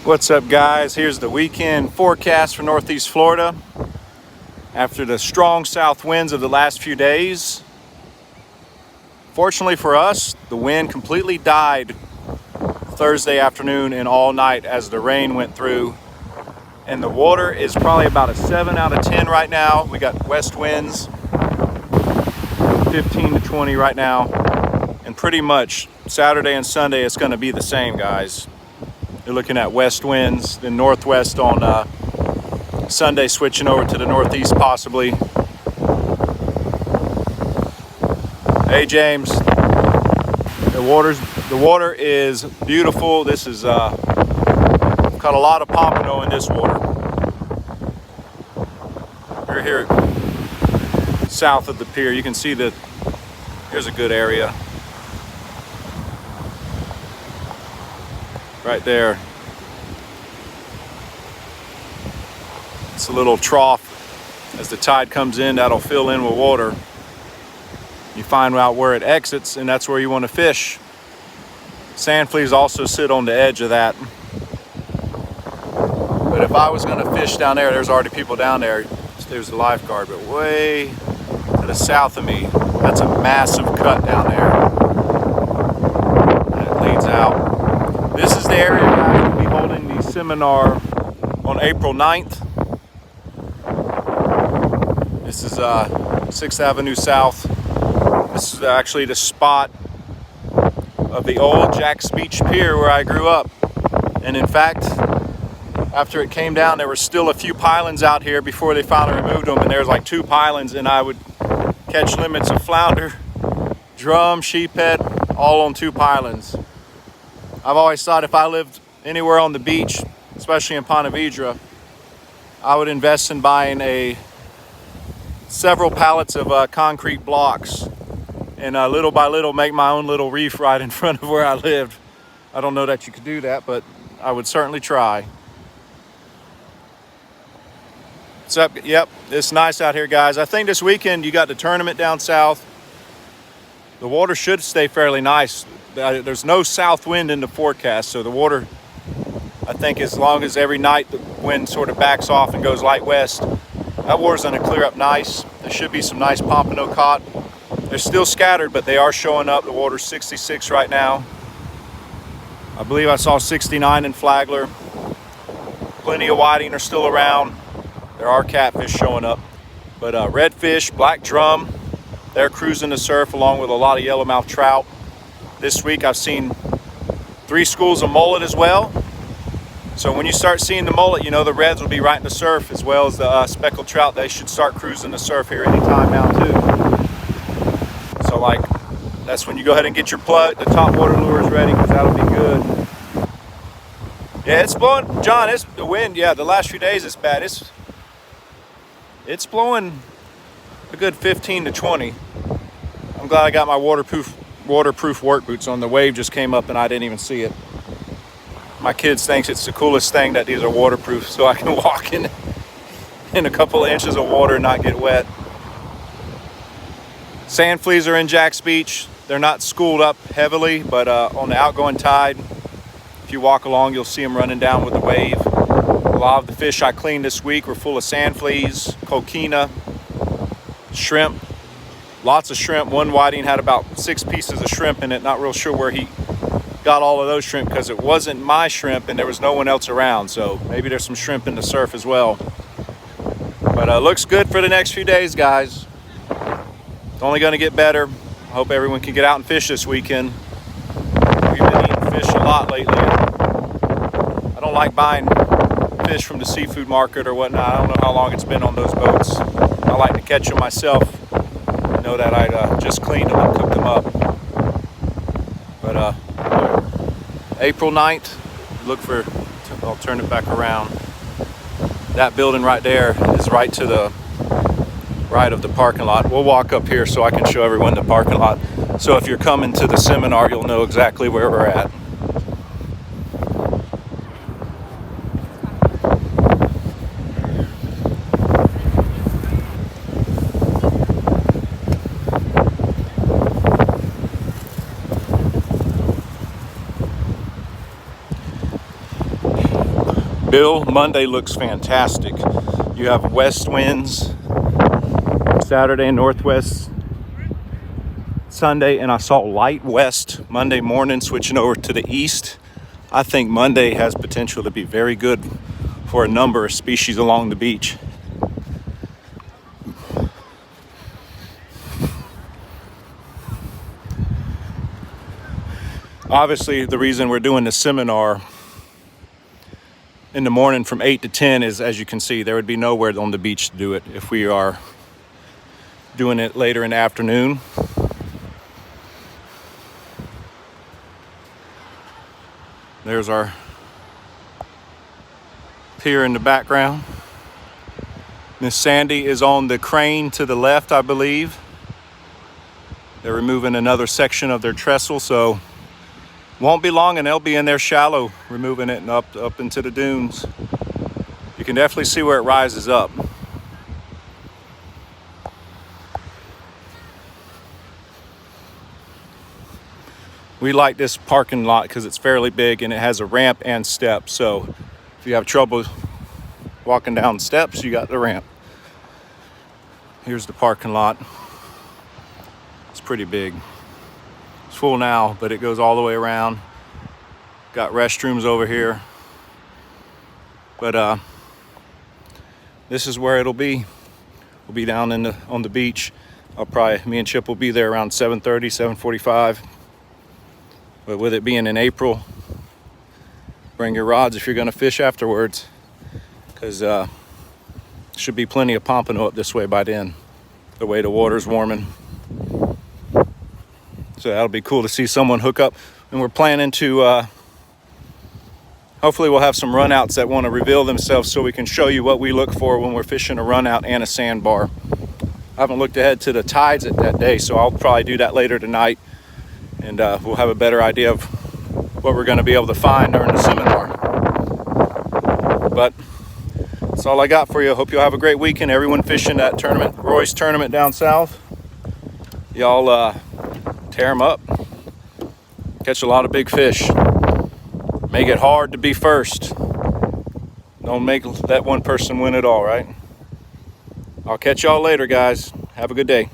What's up, guys? Here's the weekend forecast for Northeast Florida. After the strong south winds of the last few days, fortunately for us, the wind completely died Thursday afternoon and all night as the rain went through. And the water is probably about a 7 out of 10 right now. We got west winds, 15 to 20 right now. And pretty much Saturday and Sunday, it's going to be the same, guys. You're looking at west winds, then northwest on Sunday, switching over to the northeast possibly. Hey James, the water is beautiful. This is caught a lot of pompano in this water. We're here south of the pier. You can see that here's a good area. Right there. It's a little trough. As the tide comes in, that'll fill in with water. You find out where it exits, and that's where you want to fish. Sand fleas also sit on the edge of that. But if I was going to fish down there, there's already people down there. There's the lifeguard, but way to the south of me, that's a massive cut down there. And it leads out. This is the area I'm going to be holding the seminar on April 9th. This is 6th Avenue South. This is actually the spot of the old Jack's Beach Pier where I grew up. And in fact, after it came down, there were still a few pylons out here before they finally removed them. And there was like 2 pylons, and I would catch limits of flounder, drum, sheephead, all on 2 pylons. I've always thought if I lived anywhere on the beach, especially in Ponte Vedra, I would invest in buying several pallets of concrete blocks and little by little make my own little reef right in front of where I lived. I don't know that you could do that, but I would certainly try. What's up? Yep, it's nice out here, guys. I think this weekend you got the tournament down south. The water should stay fairly nice. There's no south wind in the forecast, so the water, I think as long as every night the wind sort of backs off and goes light west, that water's going to clear up nice. There should be some nice pompano caught. They're still scattered, but they are showing up. The water's 66 right now. I believe I saw 69 in Flagler. Plenty of whiting are still around. There are catfish showing up. But redfish, black drum, they're cruising the surf along with a lot of yellowmouth trout. This week I've seen 3 schools of mullet as well. So when you start seeing the mullet, you know the reds will be right in the surf, as well as the speckled trout. They should start cruising the surf here anytime now too. So like, that's when you go ahead and get your plug, the top water lures ready, because that'll be good. Yeah, it's blowing, John, it's the wind. Yeah, the last few days it's bad. It's blowing a good 15 to 20. I'm glad I got my waterproof work boots on. The wave just came up and I didn't even see it. My kids thinks it's the coolest thing that these are waterproof, so I can walk in a couple of inches of water and not get wet. Sand fleas are in Jack's Beach. They're not schooled up heavily, but on the outgoing tide, if you walk along, you'll see them running down with the wave. A lot of the fish I cleaned this week were full of sand fleas, coquina, shrimp. Lots of shrimp. One whiting had about 6 pieces of shrimp in it. Not real sure where he got all of those shrimp, because it wasn't my shrimp and there was no one else around. So maybe there's some shrimp in the surf as well. But looks good for the next few days, guys. It's only going to get better. I hope everyone can get out and fish this weekend. We've been eating fish a lot lately. I don't like buying fish from the seafood market or whatnot. I don't know how long it's been on those boats. I like to catch them myself. Know that I just cleaned them and cooked them up. But April 9th, I'll turn it back around. That building right there is right to the right of the parking lot. We'll walk up here so I can show everyone the parking lot. So if you're coming to the seminar, you'll know exactly where we're at. Bill, Monday looks fantastic. You have west winds Saturday, northwest Sunday, and I saw light west Monday morning switching over to the east. I think Monday has potential to be very good for a number of species along the beach. Obviously, the reason we're doing the seminar in the morning from 8 to 10 is, as you can see, there would be nowhere on the beach to do it if we are doing it later in the afternoon. There's our pier in the background. Miss Sandy is on the crane to the left, I believe. They're removing another section of their trestle, so won't be long and they'll be in there shallow, removing it and up into the dunes. You can definitely see where it rises up. We like this parking lot because it's fairly big and it has a ramp and steps. So if you have trouble walking down steps, you got the ramp. Here's the parking lot. It's pretty big. It's full now, but it goes all the way around. Got restrooms over here. But this is where it'll be. We'll be down on the beach. Me and Chip will be there around 7:30, 7:45. But with it being in April, bring your rods if you're gonna fish afterwards, because should be plenty of pompano up this way by then, the way the water's warming. So that'll be cool to see someone hook up. And we're planning to, hopefully we'll have some runouts that want to reveal themselves so we can show you what we look for when we're fishing a runout and a sandbar. I haven't looked ahead to the tides at that day, so I'll probably do that later tonight. And we'll have a better idea of what we're going to be able to find during the seminar. But that's all I got for you. Hope you'll have a great weekend. Everyone fishing that tournament, Roy's tournament down south. Y'all tear them up. Catch a lot of big fish. Make it hard to be first. Don't make that one person win it all, right? I'll catch y'all later, guys. Have a good day.